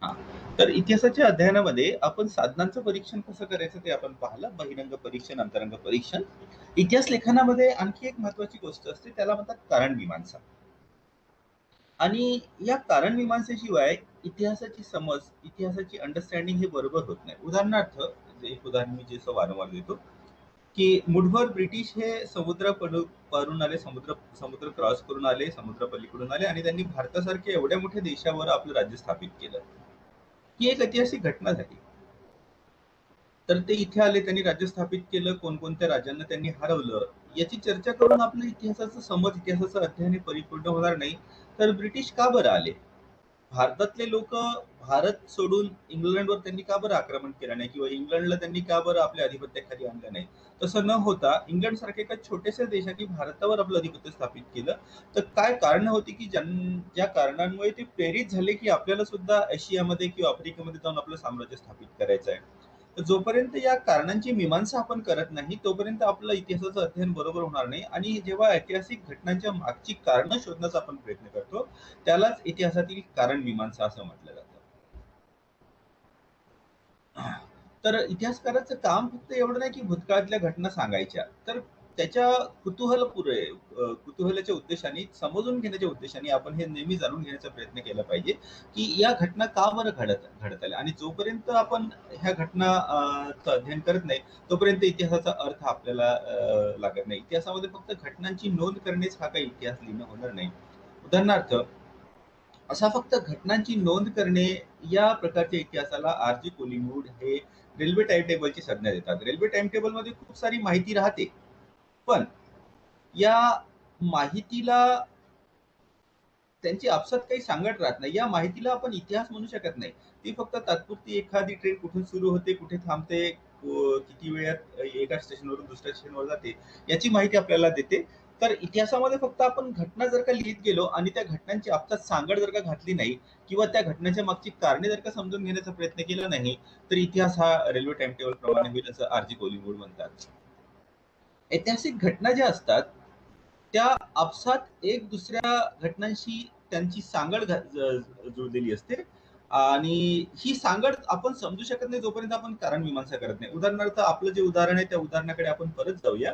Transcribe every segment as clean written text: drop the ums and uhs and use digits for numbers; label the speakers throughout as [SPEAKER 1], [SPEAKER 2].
[SPEAKER 1] हां. तर इतिहासाच्या अध्ययनामध्ये आपण साधनांचं परीक्षण कसं करायचं ते आपण पाहिलं. बहिरंग परीक्षण, अंतरंग परीक्षण. इतिहास लेखनामध्ये आणखी एक महत्त्वाची गोष्ट असते, त्याला म्हणतात कारणमीमांसा. आणि या कारणमीमांसेशिवाय इतिहासाची समज, इतिहासाची अंडरस्टँडिंग हे बरोबर होत नाही. उदाहरणार्थ, एक उदाहरण मी जसं वारंवार देतो, की मुठभर ब्रिटिश हे समुद्र पारून आले, समुद्र समुद्र क्रॉस करून आले, समुद्र पलीकडून आले आणि त्यांनी भारतासारख्या एवढ्या मोठ्या देशावर आपलं राज्य स्थापित केलं. ही एक ऐतिहासिक घटना झाली. तर ते इथे आले, त्यांनी राज्य स्थापित केलं, कोणकोणत्या राजांना त्यांनी हरवलं, याची चर्चा करून आपलं इतिहासाचं समज, इतिहासाचं अध्ययन हे परिपूर्ण होणार नाही. तर ब्रिटिश का बरं आले? भारतातले लोक भारत सोडून इंग्लंडवर त्यांनी का बरं आक्रमण केलं नाही, किंवा इंग्लंडला त्यांनी का बरं आपल्या अधिपत्याखाली आणलं नाही? तसं न होता इंग्लंड सारख्या एका छोट्याशा देशाने भारतावर आपलं अधिपत्य स्थापित केलं. तर काय कारण होती की ज्या कारणांमुळे ते प्रेरित झाले की आपल्याला सुद्धा आशियामध्ये किंवा आफ्रिकेमध्ये जाऊन आपलं साम्राज्य स्थापित करायचं आहे? तर जोपर्यंत या कारणांची मीमांसा आपण करत नाही तोपर्यंत आपलं इतिहासाचं अध्ययन बरोबर होणार नाही. आणि जेव्हा ऐतिहासिक घटनांच्या मागची कारणं शोधण्याचा आपण प्रयत्न करतो, त्यालाच इतिहासातील कारण मीमांसा असं म्हटलं जातं. तर इतिहासकाराचं काम फक्त एवढं नाही की भूतकाळातल्या घटना सांगायच्या, तर त्याच्या कुतूहलाच्या उद्देशाने, समजून घेण्याच्या उद्देशाने आपण हे नेहमी जाणून घेण्याचा प्रयत्न केला पाहिजे की या घटना का बरं घडत आल्या. आणि जोपर्यंत आपण ह्या घटना अध्ययन करत नाही तोपर्यंत इतिहासाचा अर्थ आपल्याला लागत नाही. इतिहासामध्ये फक्त घटनांची नोंद करणेच हा काही इतिहास लिहिणं होणार नाही. उदाहरणार्थ, अशा फक्त घटनांची नोंद करणे या प्रकारच्या इतिहासाला आर.जी. कोलिंगवूड हे रेल्वे टाइम टेबलची संज्ञा देतात. रेल्वे टाइम टेबल मध्ये खूप सारी माहिती राहते, पण या माहितीला त्यांची आपसात काही सांगड राहत नाही. या माहितीला आपण इतिहास म्हणू शकत नाही. ती फक्त तात्पुरती एखादी ट्रेन कुठून सुरू होते, कुठे थांबते, किती वेळात एका स्टेशनवरून दुसऱ्या स्टेशनवर जाते, याची माहिती आपल्याला देते. तर इतिहासामध्ये फक्त आपण घटना जर का लिहित गेलो आणि त्या घटनांची आपसात सांगड जर का घातली नाही, किंवा त्या घटनेच्या मागची कारणे जर का समजून घेण्याचा प्रयत्न केला नाही, तर इतिहास हा रेल्वे टाइम टेबल प्रमाणे होईल, असं आर.जी. कोलिंगवूड म्हणतात. ऐतिहासिक घटना ज्या असतात त्या आपसात एक दुसऱ्या घटनांशी त्यांची सांगड जुळलेली असते. आणि ही सांगड आपण समजू शकत नाही जोपर्यंत आपण कारण मीमांसा करत नाही. उदाहरणार्थ, आपलं जे उदाहरण आहे त्या उदाहरणाकडे आपण परत जाऊया.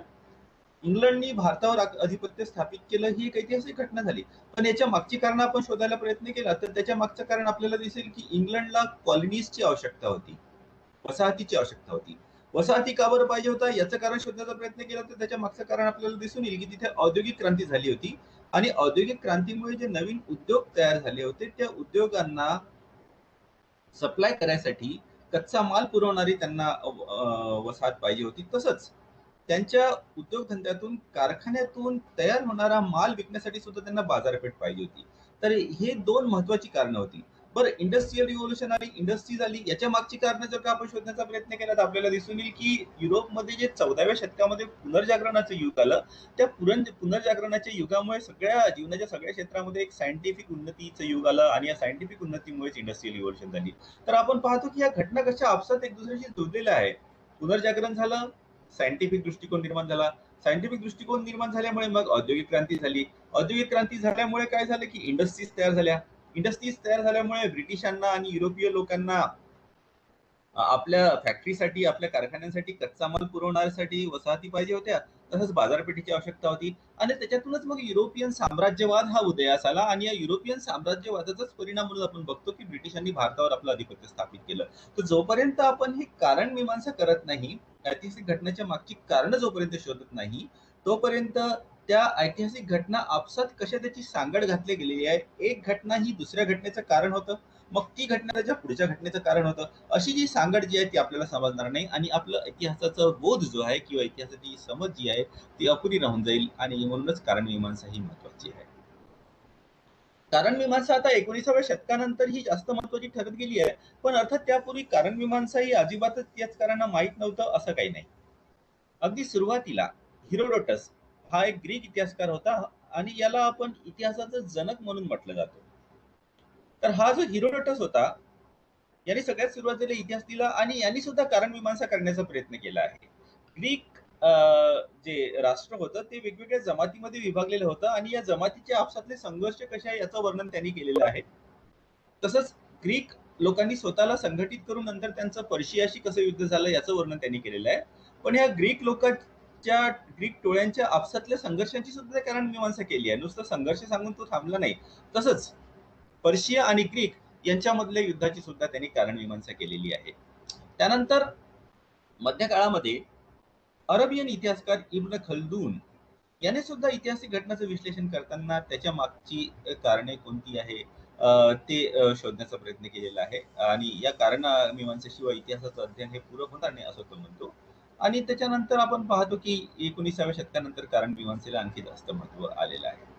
[SPEAKER 1] इंग्लंडनी भारतावर अधिपत्य स्थापित केलं, ही एक ऐतिहासिक घटना झाली. पण याच्या मागची कारण आपण शोधायला प्रयत्न केला तर त्याच्या मागचं कारण आपल्याला दिसेल की इंग्लंडला कॉलनीजची आवश्यकता होती, वसाहतीची आवश्यकता होती. वसाहती का बरं पाहिजे होता याचं कारण शोधण्याचा प्रयत्न केला तर त्याच्या मागचं कारण आपल्याला दिसून येईल की तिथे औद्योगिक क्रांती झाली होती. आणि औद्योगिक क्रांतीमुळे जे नवीन उद्योग तयार झाले होते त्या उद्योगांना सप्लाय करायसाठी कच्चा माल पुरवणारी त्यांना वसाहत पाहिजे होती. तसंच त्यांच्या उद्योगधंद्यातून, कारखान्यातून तयार होणारा माल विकण्यासाठी सुद्धा त्यांना बाजारपेठ पाहिजे होती. तर हे दोन महत्वाची कारणं होती. बरं, इंडस्ट्रियल रिव्होल्युशन आली, इंडस्ट्री झाली, याच्या मागची कारणं जर का आपण शोधण्याचा प्रयत्न केला तर आपल्याला दिसून येईल की युरोपमध्ये जे 14व्या शतकामध्ये पुनर्जागरणाचं युग आलं, त्या पुनर्जागरणाच्या युगामुळे सगळ्या जीवनाच्या सगळ्या क्षेत्रामध्ये एक सायंटिफिक उन्नतीचं युग आलं आणि या सायंटिफिक उन्नतीमुळेच इंडस्ट्रियल रिव्होल्युशन झाली. तर आपण पाहतो की या घटना कशा आपसात एक दुसऱ्याशी जोडलेल्या आहे. पुनर्जागरण झालं, सायंटिफिक दृष्टिकोन निर्माण झाला, सायंटिफिक दृष्टिकोन निर्माण झाल्यामुळे मग औद्योगिक क्रांती झाली, औद्योगिक क्रांती झाल्यामुळे काय झालं की इंडस्ट्रीज तयार झाल्या, इंडस्ट्रीज तयार झाल्यामुळे ब्रिटिशांना आणि युरोपीय लोकांना आपल्या फॅक्टरीसाठी, आपल्या कारखान्यांसाठी कच्चा माल पुरवण्यासाठी वसाहती पाहिजे होत्या, तसंच बाजारपेठेची आवश्यकता होती. आणि त्याच्यातूनच मग युरोपियन साम्राज्यवाद हा उदयास आला आणि या युरोपियन साम्राज्यवादाचाच परिणाम म्हणून आपण बघतो की ब्रिटिशांनी भारतावर आपलं अधिपत्य स्थापित केलं. तर जोपर्यंत आपण हे कारण मीमांसा करत नाही, ऐतिहासिक घटनेच्या मागची कारणं जोपर्यंत शोधत नाही, तोपर्यंत त्या ऐतिहासिक घटना आपसात कशा त्याची सांगड घातली गेलेली आहे. एक घटना ही दुसऱ्या घटनेचं कारण होतं, मग ती घटना त्याच्या पुढच्या घटनेचं कारण होतं. अशी जी सांगड जी आहे ती आपल्याला समजणार नाही आणि आपलं इतिहासाचा बोध जो आहे किंवा इतिहासाची समज जी आहे ती अपुरी राहून जाईल. आणि म्हणूनच कारण मीमांसा ही महत्वाची आहे. कारण मीमांसा आता 19व्या शतकानंतर ही जास्त महत्वाची ठरत गेली आहे, पण अर्थात त्यापूर्वी कारण मीमांसा ही अजिबातच इतिहासकारांना माहीत नव्हतं असं काही नाही. अगदी सुरुवातीला हिरोडोटस हा एक ग्रीक इतिहासकार होता आणि याला आपण इतिहासाचं जनक म्हणून म्हटलं जातं. तर हा जो हिरोडोटस होता, यांनी सगळ्यात सुरुवातीला इतिहास दिला आणि यांनी सुद्धा कारण मीमांसा करण्याचा प्रयत्न केला आहे. ग्रीक जे राष्ट्र होतं ते वेगवेगळ्या जमातीमध्ये विभागलेलं होतं आणि या जमातीचे आपसातले संघर्ष कसे आहे याचं वर्णन त्यांनी केलेलं आहे. तसंच ग्रीक लोकांनी स्वतःला संघटित करून नंतर त्यांचं पर्शियाशी कसं युद्ध झालं याचं वर्णन त्यांनी केलेलं आहे. पण या ग्रीक लोकांच्या ग्रीक टोळ्यांच्या आपसातल्या संघर्षांची सुद्धा कारण मीमांसा केली आहे. नुसतं संघर्ष सांगून तो थांबला नाही. तसंच पर्शिया आणि ग्रीक यांच्यामधल्या युद्धाची सुद्धा त्यांनी कारण मीमांसा केलेली आहे. त्यानंतर मध्यकाळामध्ये अरबियन इतिहासकार इब्न खल्दून याने सुद्धा ऐतिहासिक घटनांचं विश्लेषण करताना त्याच्या मागची कारणे कोणती आहे ते शोधण्याचा प्रयत्न केलेला आहे. आणि या कारण मीमांसेशिवाय इतिहासाचं अध्ययन हे पूरक होणार नाही असं तो म्हणतो. आणि त्याच्यानंतर आपण पाहतो की 19व्या शतकानंतर कारण मीमांसेला आणखी जास्त महत्व आलेलं आहे.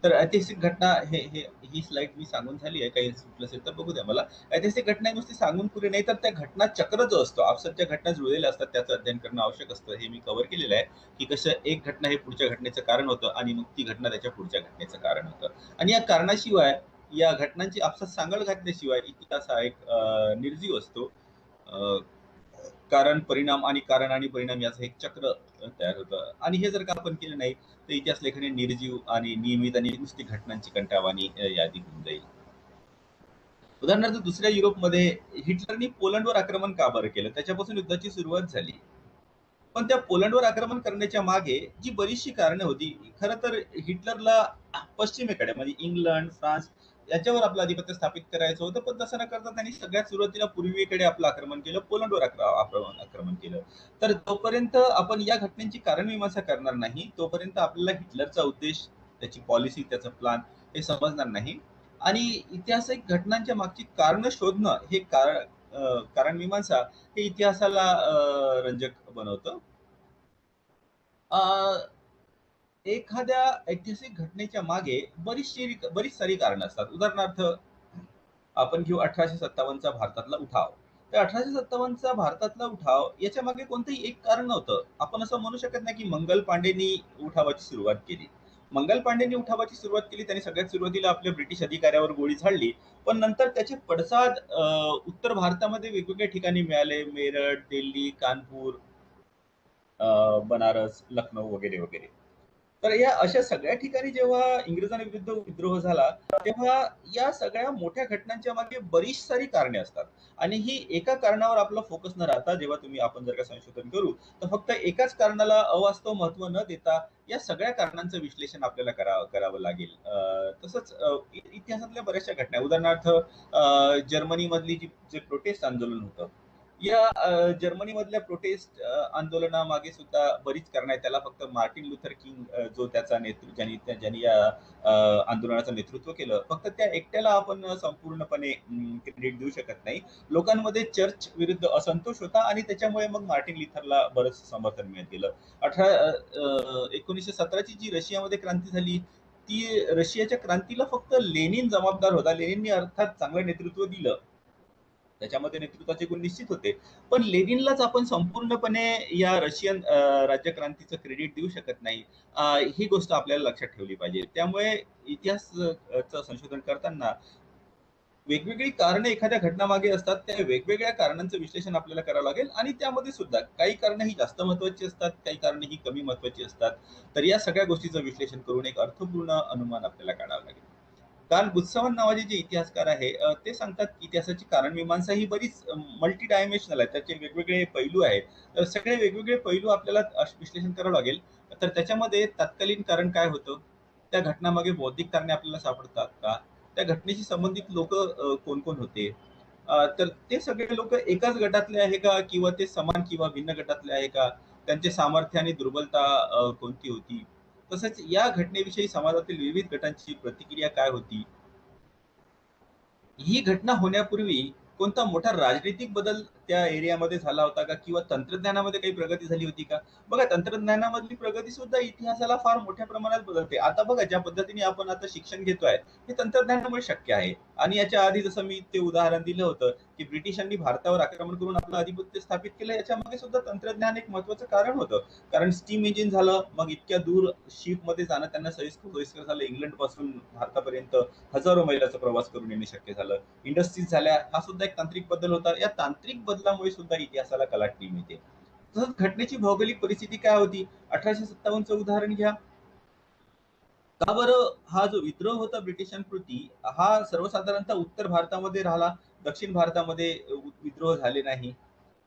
[SPEAKER 1] तर ऐतिहासिक घटना हे हे ही स्लाइड मी सांगून झाली आहे. काही सुटलं असेल तर बघू द्या मला. ऐतिहासिक घटना नुसती सांगून पुरे नाही, तर त्या घटना चक्र जो असतो, आपसात घटना जुळलेल्या असतात त्याचं अध्ययन करणं आवश्यक असतं. हे मी कव्हर केलेलं आहे की कसं एक घटना हे पुढच्या घटनेचं कारण होतं आणि मग ती घटना त्याच्या पुढच्या घटनेचं कारण होतं. आणि या कारणाशिवाय या घटनांची आपसात सांगड घातल्याशिवाय इतिहास हा एक निर्जीव असतो. कारण परिणाम आणि कारण आणि परिणाम याचं एक चक्र तयार होतं. आणि हे जर का आपण केलं नाही तर इतिहास लेखन हे निर्जीव आणि नियमित आणि नुसती घटनांची कंटाळवाणी यादी होऊन जाईल. उदाहरणार्थ दुसऱ्या युरोपमध्ये हिटलरनी पोलंडवर आक्रमण का बरं केलं? त्याच्यापासून युद्धाची सुरुवात झाली. पण त्या पोलंडवर आक्रमण करण्याच्या मागे जी बरीचशी कारणं होती. खरं तर हिटलरला पश्चिमेकडे म्हणजे इंग्लंड, फ्रान्स याच्यावर आपलं आधिपत्य स्थापित करायचं होतं. पण तसं न करता त्यांनी सगळ्यात सुरुवातीला पूर्वेकडे आपलं आक्रमण केलं, पोलंडवर आक्रमण केलं. तर जोपर्यंत आपण या घटनेची कारणमीमांसा करणार नाही, तोपर्यंत आपल्याला हिटलरचा उद्देश, त्याची पॉलिसी, त्याचं प्लान हे समजणार नाही. आणि ऐतिहासिक घटनांच्या मागची कारणं शोधणं हे कारणमीमांसा हे इतिहासाला रंजक बनवतं. एखाद्या ऐतिहासिक घटनेच्या मागे बरीच सारी कारणं असतात. उदाहरणार्थ आपण घेऊ 1857चा भारतातला उठाव. तर 1857चा भारतातला उठाव याच्या मागे कोणतंही एक कारण नव्हतं. आपण असं म्हणू शकत नाही की मंगल पांडेंनी उठावाची सुरुवात केली. मंगल पांडेंनी उठावाची सुरुवात केली. त्यांनी सगळ्यात सुरुवातीला आपल्या ब्रिटिश अधिकाऱ्यावर गोळी झाडली. पण नंतर त्याचे पडसाद उत्तर भारतामध्ये वेगवेगळ्या ठिकाणी मिळाले. मेरठ, दिल्ली, कानपूर, बनारस, लखनौ वगैरे वगैरे. तर या अशा सगळ्या ठिकाणी जेव्हा इंग्रजांविरुद्ध विद्रोह झाला, तेव्हा या सगळ्या मोठ्या घटनांच्या मागे बरीच सारी कारणे असतात. आणि ही एका कारणावर आपला फोकस न राहता जेव्हा आपण जर का संशोधन करू, तर फक्त एकाच कारणाला अवास्तव महत्व न देता या सगळ्या कारणांचं विश्लेषण आपल्याला करावं लागेल. तसंच इतिहासातल्या बऱ्याचशा घटना, उदाहरणार्थ जर्मनीमधली जे प्रोटेस्ट आंदोलन होतं, या जर्मनीमधल्या प्रोटेस्ट आंदोलनामागे सुद्धा बरीच कारणं आहेत. त्याला फक्त मार्टिन लुथर किंग जो त्याचा ज्यांनी या आंदोलनाचं नेतृत्व केलं, फक्त त्या एकट्याला आपण संपूर्णपणे क्रेडिट देऊ शकत नाही. लोकांमध्ये चर्च विरुद्ध असंतोष होता आणि त्याच्यामुळे मग मार्टिन लुथरला बरंच समर्थन मिळत गेलं. 1917ची जी रशियामध्ये क्रांती झाली, ती रशियाच्या क्रांतीला फक्त लेनिन जबाबदार होता. लेनिननी अर्थात चांगलं नेतृत्व दिलं, त्याच्यामध्ये नेतृत्वाचे गुण निश्चित होते. पण लेनिनलाच आपण संपूर्णपणे या रशियन राज्यक्रांतीचं क्रेडिट देऊ शकत नाही. ही गोष्ट आपल्याला लक्षात ठेवली पाहिजे. त्यामुळे इतिहासाचं संशोधन करताना वेगवेगळी कारणं एखाद्या घटनामागे असतात. त्या वेगवेगळ्या कारणांचं विश्लेषण आपल्याला करावं लागेल आणि त्यामध्ये सुद्धा काही कारणं ही जास्त महत्वाची असतात, काही कारणं ही कमी महत्वाची असतात. तर या सगळ्या गोष्टीचं विश्लेषण करून एक अर्थपूर्ण अनुमान आपल्याला काढावं लागेल. कार्ल गुत्सावन नावाचे जे इतिहासकार आहे, ते सांगतात की इतिहासाची कारणमीमांसा ही बरीच मल्टी डायमेन्शनल आहे. त्याचे वेगवेगळे पैलू आहेत. तर सगळे वेगवेगळे पैलू आपल्याला विश्लेषण करावं लागेल. तर त्याच्यामध्ये तत्कालीन कारण काय होतं? त्या घटनामागे बौद्धिक कारणे आपल्याला सापडतात का? त्या घटनेशी संबंधित लोक कोण कोण होते? तर ते सगळे लोक एकाच गटातले आहे का, किंवा ते समान किंवा भिन्न गटातले आहे का? त्यांचे सामर्थ्य आणि दुर्बलता कोणती होती? तसंच या घटनेविषयी समाजातील विविध गटांची प्रतिक्रिया काय होती? ही घटना होण्यापूर्वी कोणता मोठा राजनीतिक बदल त्या एरियामध्ये झाला होता का, किंवा तंत्रज्ञानामध्ये काही प्रगती झाली होती का? बघा, तंत्रज्ञानामधली प्रगती सुद्धा इतिहासाला फार मोठ्या प्रमाणात बदलते. आता बघा, ज्या पद्धतीने आपण आता शिक्षण घेतोय, हे तंत्रज्ञानामुळे शक्य आहे. आणि याच्या आधी जसं मी ते उदाहरण दिलं होतं की ब्रिटिशांनी भारतावर आक्रमण करून आपलं आधिपत्य स्थापित केलं, याच्या मागे सुद्धा तंत्रज्ञान एक महत्वाचं कारण होतं. कारण स्टीम इंजिन झालं, मग इतक्या दूर शिपमध्ये जाणं त्यांना सोयीस्कर झालं. इंग्लंड पासून भारतापर्यंत हजारो मैलाचा प्रवास करून येणे शक्य झालं. इंडस्ट्रीज झाल्या, हा सुद्धा एक तांत्रिक बदल होता. या तांत्रिक बदलामुळे सुद्धा इतिहासाला कलाटणी मिळते. तसंच घटनेची भौगोलिक परिस्थिती काय होती? 1857चं उदाहरण घ्या. का बरं हा जो विद्रोह होता ब्रिटिशांप्रती, हा सर्वसाधारणतः उत्तर भारतामध्ये झाला? दक्षिण भारतामध्ये विद्रोह झाले नाही.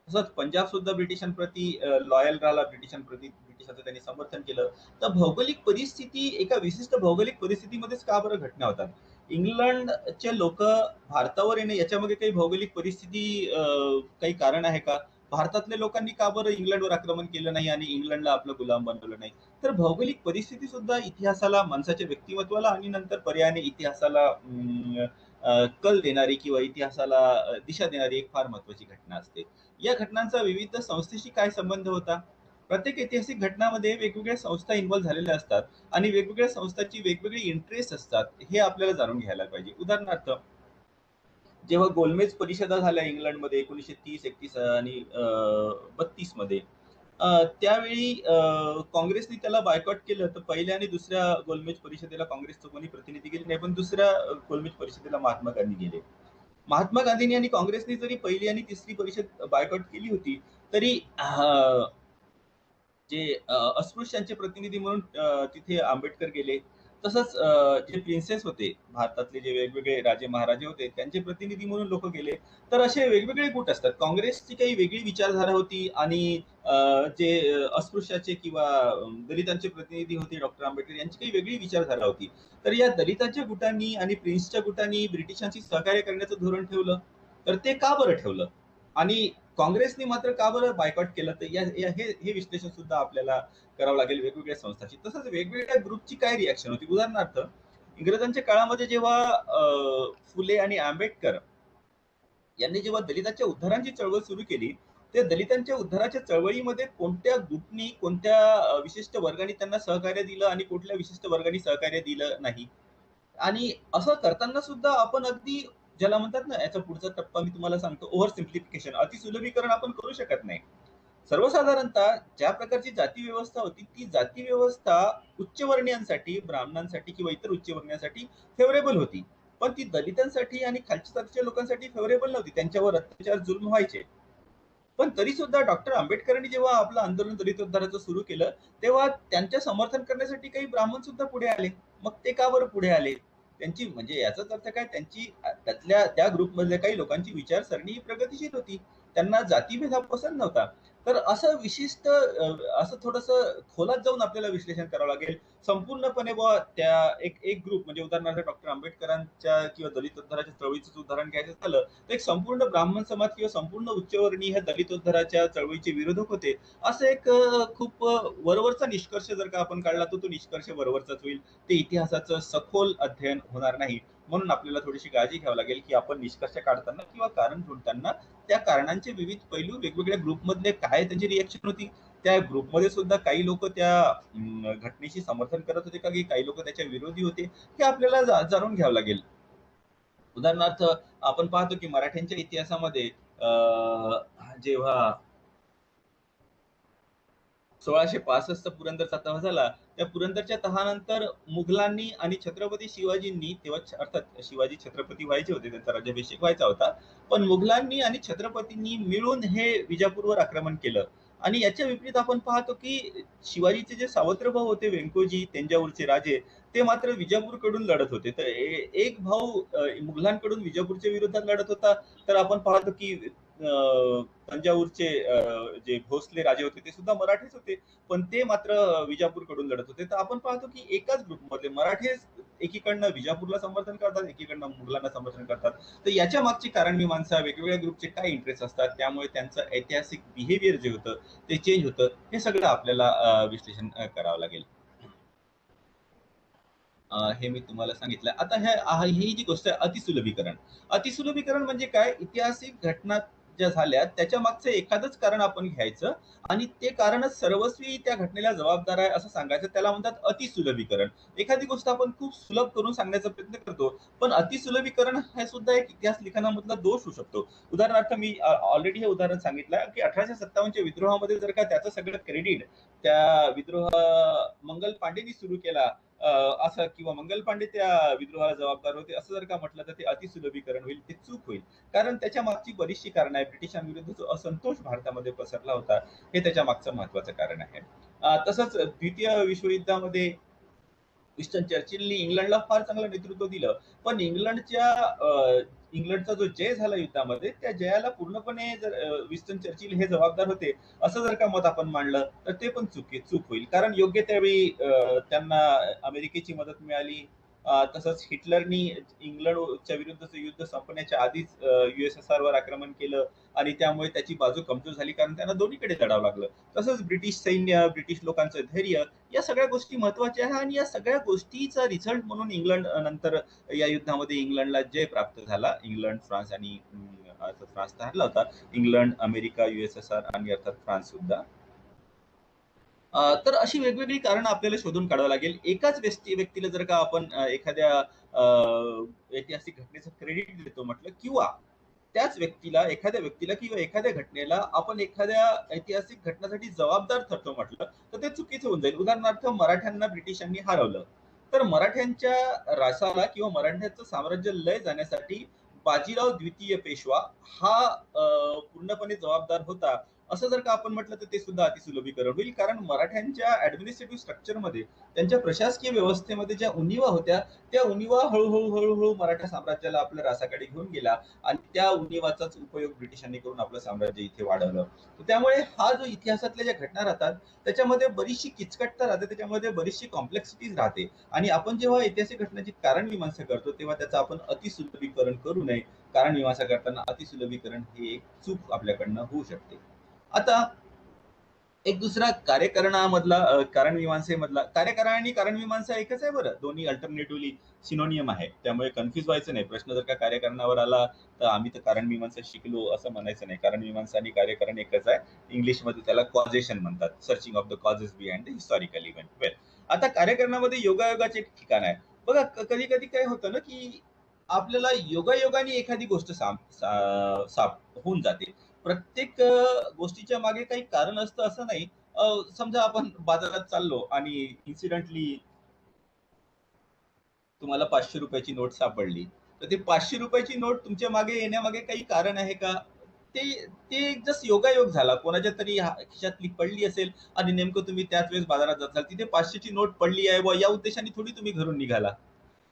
[SPEAKER 1] तसंच पंजाब सुद्धा ब्रिटिशांप्रती लॉयल राहिला, ब्रिटिशांचं त्यांनी समर्थन केलं. तर भौगोलिक परिस्थिती एका विशिष्ट भौगोलिक परिस्थितीमध्येच का बरं घटना होतात? इंग्लंडचे लोक भारतावर येणे याच्यामध्ये काही भौगोलिक परिस्थिती काही कारण आहे का? भारतातल्या लोकांनी का बरं इंग्लंडवर आक्रमण केलं नाही आणि इंग्लंडला आपलं गुलाम बनवलं नाही? तर भौगोलिक परिस्थिती सुद्धा इतिहासाला, माणसाच्या व्यक्तिमत्वाला आणि नंतर पर्यायाने इतिहासाला कल देणारी किंवा इतिहासाला दिशा देणारी एक फार महत्वाची घटना असते. या घटनांचा विविध संस्थेशी काय संबंध होता? प्रत्येक ऐतिहासिक घटनामध्ये वेगवेगळ्या संस्था इन्व्हॉल्व्ह झालेल्या असतात आणि वेगवेगळ्या संस्थांची वेगवेगळी इंटरेस्ट असतात, हे आपल्याला जाणून घ्यायला पाहिजे. उदाहरणार्थ, जेव्हा गोलमेज परिषदा झाल्या इंग्लंडमध्ये 1930-31 आणि 32 मध्ये, त्यावेळी काँग्रेसने त्याला बायकॉट केलं. तर पहिल्या आणि दुसऱ्या गोलमेज परिषदेला काँग्रेसचं कोणी प्रतिनिधी गेले नाही, पण दुसऱ्या गोलमेज परिषदेला महात्मा गांधी गेले. महात्मा गांधींनी आणि काँग्रेसने जरी पहिली आणि तिसरी परिषद बायकॉट केली होती, तरी जे अस्पृश्यांचे प्रतिनिधी म्हणून तिथे आंबेडकर गेले. तसंच जे प्रिन्सेस होते, भारतातले जे वेगवेगळे राजे महाराजे होते, त्यांचे प्रतिनिधी म्हणून लोक गेले. तर असे वेगवेगळे गुट असतात. काँग्रेसची काही वेगळी विचारधारा होती आणि जे अस्पृश्याचे किंवा दलितांचे प्रतिनिधी होते, डॉक्टर आंबेडकर यांची काही वेगळी विचारधारा होती. तर या दलितांच्या गुटांनी आणि प्रिन्सच्या गुटांनी ब्रिटिशांशी सहकार्य करण्याचं धोरण ठेवलं. तर ते का बरं ठेवलं? आणि काँग्रेसने मात्र का बरं बायकॉट केलं? तर हे विश्लेषण सुद्धा आपल्याला करावं लागेल वेगवेगळ्या संस्थांची. तसंच वेगवेगळ्या ग्रुपची काय रिॲक्शन होती? उदाहरणार्थ, इंग्रजांच्या काळामध्ये जेव्हा फुले आणि आंबेडकर यांनी जेव्हा दलितांच्या उद्धारांची चळवळ सुरू केली, त्या दलितांच्या उद्धाराच्या चळवळीमध्ये कोणत्या ग्रुपनी, कोणत्या विशिष्ट वर्गाने त्यांना सहकार्य दिलं आणि कुठल्या विशिष्ट वर्गाने सहकार्य दिलं नाही. आणि असं करताना सुद्धा आपण अगदी, ज्याला म्हणतात ना, याचा पुढचा टप्पा मी तुम्हाला सांगतो, ओव्हर सिम्प्लिफिकेशन, अतिसुलभीकरण आपण करू शकत नाही. सर्वसाधारणतः ज्या प्रकारची जाती व्यवस्था होती, ती जाती व्यवस्था उच्चवर्णीयांसाठी, ब्राह्मणांसाठी किंवा इतर उच्चवर्णीयांसाठी फेवरेबल होती. पण ती दलितांसाठी आणि खालच्या जातीच्या लोकांसाठी फेवरेबल नव्हती. त्यांच्यावर अत्याचार, जुल्म व्हायचे. पण तरी सुद्धा डॉक्टर आंबेडकरांनी जेव्हा आपलं आंदोलन दलितोद्धाराचं सुरू केलं, तेव्हा त्यांच्या समर्थन करण्यासाठी काही ब्राह्मण सुद्धा पुढे आले. मग ते का बरं पुढे आले? त्यांची, म्हणजे याचाच अर्थ काय, त्यांची त्यातल्या त्या ग्रुपमधल्या काही लोकांची विचारसरणी ही प्रगतिशील होती. त्यांना जातीभेद हा पसंत नव्हता. तर असं विशिष्ट असं थोडंसं खोलात जाऊन आपल्याला विश्लेषण करावं लागेल. संपूर्णपणे बुवा त्या एक ग्रुप, म्हणजे उदाहरणार्थ डॉक्टर आंबेडकरांच्या किंवा दलितोद्धाराच्या चळवळीचं उदाहरण घ्यायचं झालं, तर एक संपूर्ण ब्राह्मण समाज किंवा संपूर्ण उच्चवर्णीय ह्या दलितोद्धाराच्या चळवळीचे विरोधक होते. असं एक खूप वरवरचा निष्कर्ष जर का आपण काढला, तर तो निष्कर्ष वरवरचाच होईल. ते इतिहासाचं सखोल अध्ययन होणार नाही. म्हणून आपल्याला थोडीशी काळजी घ्यावी लागेल, की आपण निष्कर्ष काढताना किंवा कारण ढूंढताना त्या कारणांचे विविध पैलू, वेगवेगळ्या ग्रुपमधले काय त्यांची रिएक्शन होती, त्या ग्रुपमध्ये सुद्धा काही लोक त्या घटनेशी समर्थन करत होते का, की काही लोक त्याच्या विरोधी होते, हे आपल्याला जाणून घ्यावं लागेल. उदाहरणार्थ, आपण पाहतो की मराठ्यांच्या इतिहासामध्ये जेव्हा 1665 पुरंदरचा तह झाला, त्या पुरंदरच्या तहानंतर मुघलांनी आणि छत्रपती शिवाजींनी, तेव्हा अर्थात शिवाजी छत्रपती व्हायचे होते, त्यांचा राज्याभिषेक व्हायचा होता, पण मुघलांनी आणि छत्रपतींनी मिळून हे विजापूरवर आक्रमण केलं. आणि याच्या विपरीत आपण पाहतो की शिवाजीचे जे सावत्र भाऊ होते, व्यंकोजी, तंजावरचे राजे, ते मात्र विजापूरकडून लढत होते. तर एक भाऊ मुघलांकडून विजापूरच्या विरोधात लढत होता. तर आपण पाहतो की तंजावरचे जे भोसले राजे होते, ते सुद्धा मराठेच होते, पण ते मात्र विजापूरकडून लढत होते. तर आपण पाहतो की एकाच ग्रुपमधले मराठे एकीकडनं विजापूरला समर्थन करतात, एकीकडनं मुघलांना समर्थन करतात. तर याच्या मागची कारणमीमांसा, वेगवेगळ्या ग्रुपचे काय इंटरेस्ट असतात, त्यामुळे त्यांचं ऐतिहासिक बिहेवियर जे होतं ते चेंज होतं, हे सगळं आपल्याला विश्लेषण करावं लागेल. हे मी तुम्हाला सांगितलं. आता ही जी गोष्ट आहे, अतिसुलभीकरण. अतिसुलभीकरण म्हणजे काय? ऐतिहासिक घटना ज्या झाल्या त्याच्या मागचं एखादंच कारण आपण घ्यायचं आणि ते कारणच सर्वस्वी त्या घटनेला जबाबदार आहे असं सांगायचं. त्याला म्हणतात अतिसुलभीकरण. एखादी गोष्ट आपण खूप सुलभ करून सांगण्याचा प्रयत्न करतो, पण अतिसुलभीकरण हे सुद्धा एक इतिहास लिखाणामधला दोष होऊ शकतो. उदाहरणार्थ, मी ऑलरेडी हे उदाहरण सांगितलं की 1857च्या विद्रोहामध्ये जर का त्याचं सगळं क्रेडिट त्या विद्रोह मंगल पांडेनी सुरू केला असं, किंवा मंगल पांडे त्या विद्रोहाला जबाबदार होते असं जर का म्हटलं, तर ते अतिसुलभीकरण होईल, ते चूक होईल. कारण त्याच्या मागची बरीचशी कारण आहे. ब्रिटिशांविरुद्ध जो असंतोष भारतामध्ये पसरला होता, हे त्याच्या मागचं महत्वाचं कारण आहे. तसंच द्वितीय विश्वयुद्धामध्ये विन्स्टन चर्चिलनी इंग्लंडला फार चांगलं नेतृत्व दिलं, पण इंग्लंडच्या इंग्लंडचा जो जय झाला युद्धामध्ये, त्या जयाला पूर्णपणे जर विन्स्टन चर्चिल हे जबाबदार होते, असं जर का मत आपण मांडलं, तर ते पण चूक होईल. कारण योग्य त्यावेळी त्यांना अमेरिकेची मदत मिळाली. तसंच हिटलरनी इंग्लंडच्या विरुद्धचं युद्ध संपण्याच्या आधीच USSR वर आक्रमण केलं आणि त्यामुळे त्याची बाजू कमजोर झाली, कारण त्यांना दोन्हीकडे लढावं लागलं. तसंच ब्रिटिश सैन्य, ब्रिटिश लोकांचं धैर्य, या सगळ्या गोष्टी महत्त्वाच्या आहेत आणि या सगळ्या गोष्टीचा रिझल्ट म्हणून इंग्लंड नंतर या युद्धामध्ये इंग्लंडला जय प्राप्त झाला. इंग्लंड, फ्रान्स आणि अर्थात फ्रान्स तर हरला होता. इंग्लंड, अमेरिका, USSR आणि अर्थात फ्रान्स सुद्धा. तर अशी वेगवेगळी कारणं आपल्याला शोधून काढावं लागेल. एकाच व्यक्तीला जर का आपण एखाद्या ऐतिहासिक घटनेचं क्रेडिट देतो म्हटलं, किंवा त्याच व्यक्तीला, एखाद्या व्यक्तीला किंवा एखाद्या घटनेला आपण एखाद्या ऐतिहासिक घटनासाठी जबाबदार ठरतो म्हटलं, तर ते चुकीचं होऊन जाईल. उदाहरणार्थ, मराठ्यांना ब्रिटिशांनी हरवलं, तर मराठ्यांच्या रासाला किंवा मराठ्यांचं साम्राज्य लय जाण्यासाठी बाजीराव द्वितीय पेशवा हा पूर्णपणे जबाबदार होता, असं जर का आपण म्हटलं, तर ते सुद्धा अतिसुलभीकरण होईल. कारण मराठ्यांच्या ऍडमिनिस्ट्रेटिव्ह स्ट्रक्चरमध्ये, त्यांच्या प्रशासकीय व्यवस्थेमध्ये ज्या उणिवा होत्या, त्या उणिवा हळूहळू मराठा साम्राज्याला आपल्या रासाकडे घेऊन गेला आणि त्या उणिवाचाच उपयोग ब्रिटिशांनी करून आपलं साम्राज्य इथे वाढवलं. त्यामुळे हा जो इतिहासातल्या ज्या घटना राहतात, त्याच्यामध्ये बरीचशी किचकटता राहते, त्याच्यामध्ये बरीचशी कॉम्प्लेक्सिटीज राहते. आणि आपण जेव्हा ऐतिहासिक घटनेची कारण मीमांसा करतो, तेव्हा त्याचं आपण अतिसुलभीकरण करू नये. कारण मीमांसा करताना अतिसुलभीकरण हे एक चूक आपल्याकडनं होऊ शकते. आता एक दुसरा कार्यकरणामधला कारण मीमांसेमधला, कार्यकारण आणि कारण मीमांसा एकच आहे बरं, दोन्ही अल्टरनेटिव्हली सिनोनियम आहे. त्यामुळे कन्फ्युज व्हायचं नाही. प्रश्न जर का कार्यकारणावर आला, तर आम्ही तर कारण मीमांसा शिकलो असं म्हणायचं नाही. कारण मीमांसा आणि कार्यकरण एकच आहे. इंग्लिशमध्ये त्याला कॉजेशन म्हणतात, searching of the causes behind the historical event. Well, आता कार्यकरणामध्ये योगायोगाचे एक ठिकाण आहे बघा. कधी कधी काय होतं ना, की आपल्याला योगायोगाने एखादी गोष्ट साप होऊन जाते. प्रत्येक गोष्टीच्या मागे काही कारण असतं असं नाही. समजा आपण बाजारात चाललो आणि इन्सिडेंटली तुम्हाला 500 रुपयाची नोट सापडली, तर ते 500 रुपयाची नोट तुमच्या मागे येण्यामागे काही कारण आहे का? ते ते जस्ट योगायोग झाला. कोणाच्या तरी खिशातली पडली असेल आणि नेमकं तुम्ही त्याच वेळेस बाजारात जाताल, तिथे 500 ची नोट पडली आहे बुवा, या उद्देशाने थोडी तुम्ही घरून निघाला.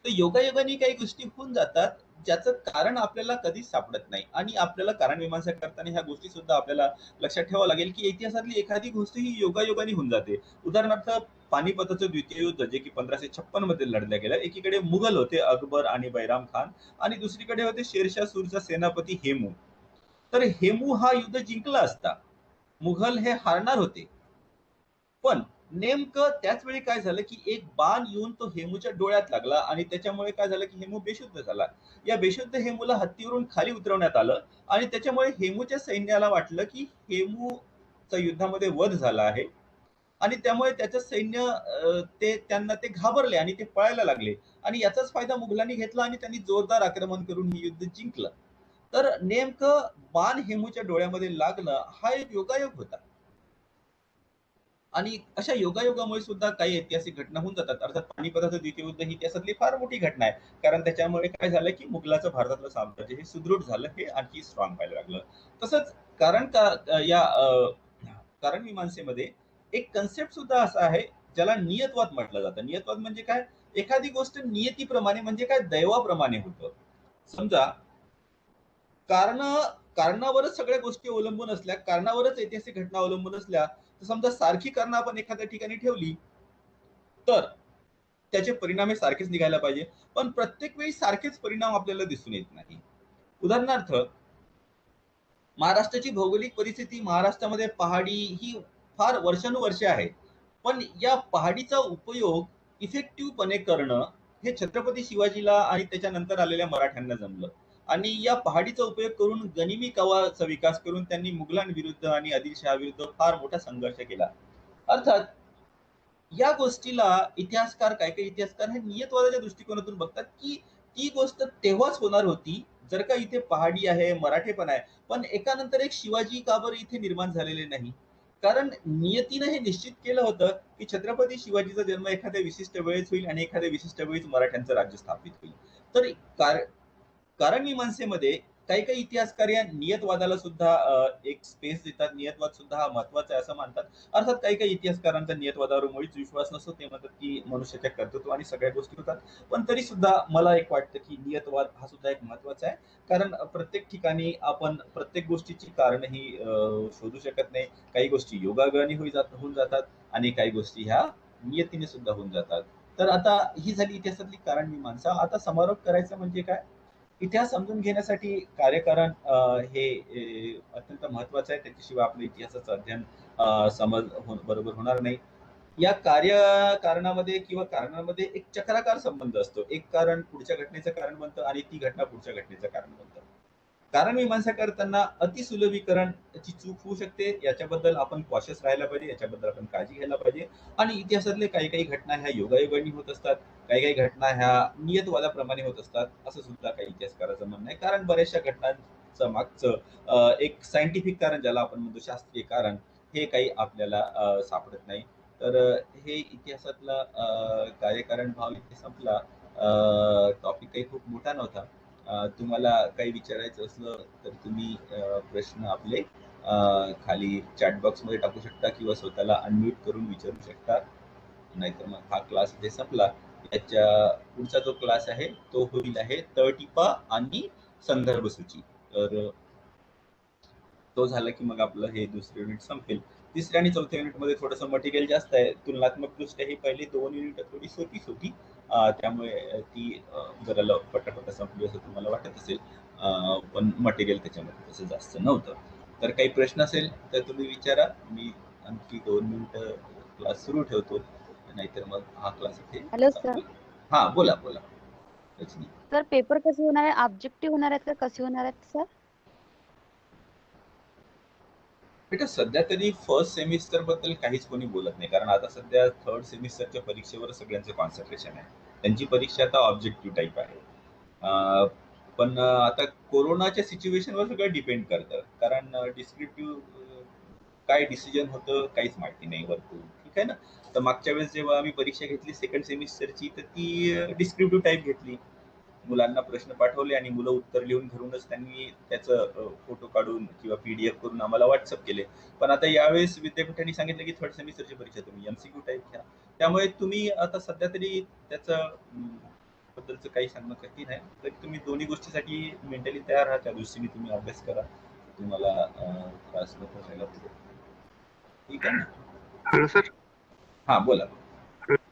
[SPEAKER 1] तर योगायोगाने काही गोष्टी होऊन जातात, ज्याचं कारण आपल्याला कधीच सापडत नाही. आणि आपल्याला कारण मीमांसा करताना ह्या गोष्टी सुद्धा आपल्याला लक्षात ठेवावं लागेल, की इतिहासातली एखादी गोष्ट ही योगायोगाने होऊन जाते. उदाहरणार्थ, पानिपतचं द्वितीय युद्ध, जे की 1556 मध्ये लढलं गेलं. एकीकडे मुघल होते, अकबर आणि बैराम खान, आणि दुसरीकडे होते शेरशाह सूरचा सेनापती हेमू. तर हेमू हा युद्ध जिंकला असता, मुघल हे हारणार होते. पण नेमकं त्याच वेळी काय झालं, की एक बाण येऊन तो हेमूच्या डोळ्यात लागला आणि त्याच्यामुळे काय झालं, की हेमू बेशुद्ध झाला. या बेशुद्ध हेमूला हत्तीवरून खाली उतरवण्यात आलं आणि त्याच्यामुळे हेमूच्या सैन्याला वाटलं, की हेमूचा युद्धामध्ये वध झाला आहे आणि त्यामुळे त्याचं सैन्य त्यांना ते घाबरले आणि ते पळायला लागले. आणि याचाच फायदा मुघलांनी घेतला आणि त्यांनी जोरदार आक्रमण करून हे युद्ध जिंकलं. तर नेमकं बाण हेमूच्या डोळ्यामध्ये लागणं हा एक योगायोग होता. आणि अशा योगायोगामुळे सुद्धा काही ऐतिहासिक घटना होऊन जातात. अर्थात पानिपताचं द्वितीय युद्ध ही इतिहासातली फार मोठी घटना आहे. कारण त्याच्यामुळे काय झालं, की मुघलाचं भारतातलं साम्राज्य हे सुदृढ झालं, हे आणखी स्ट्रॉंग व्हायला लागलं. तसंच कारण का या कारण मीमांसेमध्ये एक कन्सेप्ट सुद्धा असा आहे, ज्याला नियतवाद म्हटलं जातं. नियतवाद म्हणजे काय? एखादी गोष्ट नियतीप्रमाणे, म्हणजे काय, दैवाप्रमाणे होतं. समजा कारण कारणावरच सगळ्या गोष्टी अवलंबून असल्या, कारणावरच ऐतिहासिक घटना अवलंबून असल्या, तर समजा सारखी कारणं आपण एखाद्या ठिकाणी ठेवली, तर त्याचे परिणाम हे सारखेच निघायला पाहिजे. पण प्रत्येक वेळी सारखेच परिणाम आपल्याला दिसून येत नाही. उदाहरणार्थ, महाराष्ट्राची भौगोलिक परिस्थिती, महाराष्ट्रामध्ये पहाडी ही फार वर्षानुवर्षे आहे. पण या पहाडीचा उपयोग इफेक्टिव्हपणे करणं हे छत्रपती शिवाजीला आणि त्याच्यानंतर आलेल्या मराठ्यांना जमलं. आणि या पहाडीचा उपयोग करून गनिमी कावाचा विकास करून त्यांनी मुघलांविरुद्ध आणि आदिलशहाविरुद्ध फार मोठा संघर्ष केला. अर्थात या गोष्टीला इतिहासकार, काही काही इतिहासकार हे नियतवादाच्या दृष्टिकोनातून बघतात, की ती गोष्ट तेव्हाच होणार होती जर का इथे पहाडी आहे, मराठे पण आहे. पण एकानंतर एक शिवाजी का बरं इथे निर्माण झालेले नाही? कारण नियतीनं हे निश्चित केलं होतं, की छत्रपती शिवाजीचा जन्म एखाद्या विशिष्ट वेळेस होईल आणि एखाद्या विशिष्ट वेळेस मराठ्यांचं राज्य स्थापित होईल. तर कारण मीमांसेमध्ये काही काही इतिहासकार या नियतवादाला सुद्धा एक स्पेस देतात. नियतवाद सुद्धा हा महत्वाचा आहे असं मानतात. अर्थात काही काही इतिहासकारांचा नियतवादावर मुळीच विश्वास नसतो. ते म्हणतात की मनुष्याच्या कर्तृत्वाने सगळ्या गोष्टी होतात. पण तरी सुद्धा मला एक वाटतं की नियतवाद हा सुद्धा एक महत्वाचा आहे. कारण प्रत्येक ठिकाणी आपण प्रत्येक गोष्टीची कारणही शोधू शकत नाही. काही गोष्टी योगायोगाने होऊन जातात आणि काही गोष्टी ह्या नियतीने सुद्धा होऊन जातात. तर आता ही झाली इतिहासातली कारणमीमांसा. आता समारोप करायचा म्हणजे काय? इतिहास समजून घेण्यासाठी कार्यकारण हे अत्यंत महत्वाचं आहे. त्याच्याशिवाय आपलं इतिहासाचं अध्ययन बरोबर होणार नाही. या कारणामध्ये किंवा कारणामध्ये एक चक्राकार संबंध असतो. एक कारण पुढच्या घटनेचं कारण बनतं आणि ती घटना पुढच्या घटनेचं कारण बनतं. कारण मीमांसा करताना अतिसुलभीकरणची चूक होऊ शकते. याच्याबद्दल आपण कॉशियस राहायला पाहिजे. याच्याबद्दल आपण काळजी घ्यायला पाहिजे. आणि इतिहासातले काही काही घटना ह्या योगायोगाने होत असतात. काही काही घटना ह्या नियतवादाप्रमाणे होत असतात. असं सुद्धा काही इतिहासकाराचं म्हणणं आहे. कारण बऱ्याचशा घटनांचं मागचं एक सायंटिफिक कारण, ज्याला आपण म्हणतो शास्त्रीय कारण, हे काही आपल्याला सापडत नाही. तर हे इतिहासातला कार्यकारण भाव इथे संपला. टॉपिक काही खूप मोठा नव्हता. तुम्हाला काही विचारायचं असलं तर तुम्ही प्रश्न आपले खाली चॅट बॉक्समध्ये टाकू शकता किंवा स्वतःला अनम्यूट करून विचारू शकता. नाहीतर मग हा क्लास इथे संपला. याच्या पुढचा जो क्लास आहे तो होईल आहे तळटीपा आणि संदर्भ सूची. तर तो झाला की मग आपलं हे दुसरं युनिट संपेल. तिसऱ्या आणि चौथ्या युनिटमध्ये थोडंसं मटेरियल जास्त आहे. तुलनात्मकदृष्ट्या ही पहिली 2 युनिट थोडी सोपीच होती. त्यामुळे ती जरा पटापट संपली असं तुम्हाला वाटत असेल. पण मटेरियल त्याच्यामध्ये तसं जास्त नव्हतं. तर काही प्रश्न असेल तर तुम्ही विचारा. मी आणखी 2 मिनिटं क्लास सुरू ठेवतो. नाहीतर मग हा क्लास इथे
[SPEAKER 2] हॅलो सर.
[SPEAKER 1] संपेल. हां, बोला, बोला. रजनी.
[SPEAKER 2] सर पेपर कसे होणार आहे? ऑब्जेक्टिव्ह होणार आहेत का कसे होणार आहेत सर?
[SPEAKER 1] बेटा सध्या तरी फर्स्ट सेमिस्टर बद्दल काहीच कोणी बोलत नाही. कारण आता सध्या थर्ड सेमिस्टरच्या परीक्षेवर सगळ्यांचे कॉन्सन्ट्रेशन आहे. त्यांची परीक्षा आता ऑब्जेक्टिव्ह टाईप आहे. पण आता कोरोनाच्या सिच्युएशनवर सगळं डिपेंड करतं. कारण डिस्क्रिप्टिव्ह काय डिसिजन होतं काहीच माहिती नाही वरतून. ठीक आहे ना? तर मागच्या वेळेस जेव्हा आम्ही परीक्षा घेतली सेकंड सेमिस्टरची, तर ती डिस्क्रिप्टिव्ह टाईप घेतली. मुलांना प्रश्न पाठवले आणि मुलं उत्तर लिहून घरूनच त्यांनी त्याचं फोटो काढून किंवा पीडीएफ करून आम्हाला व्हॉट्सअप केले. पण आता यावेळेस विद्यापीठाने सांगितलं की थर्ड सेमिस्टरची परीक्षा तुम्ही एमसीक्यू टाईप घ्या. त्यामुळे तुम्ही आता सध्या तरी त्याचं बद्दलचं काही सांगणं कठीण आहे. तर तुम्ही दोन्ही गोष्टीसाठी मेंटली तयार राहा. त्या दृष्टीने तुम्ही अभ्यास करा. तुम्हाला त्रास नको व्हायला पाहिजे. ठीक आहे ना?
[SPEAKER 3] Hello sir.
[SPEAKER 1] हां, बोला.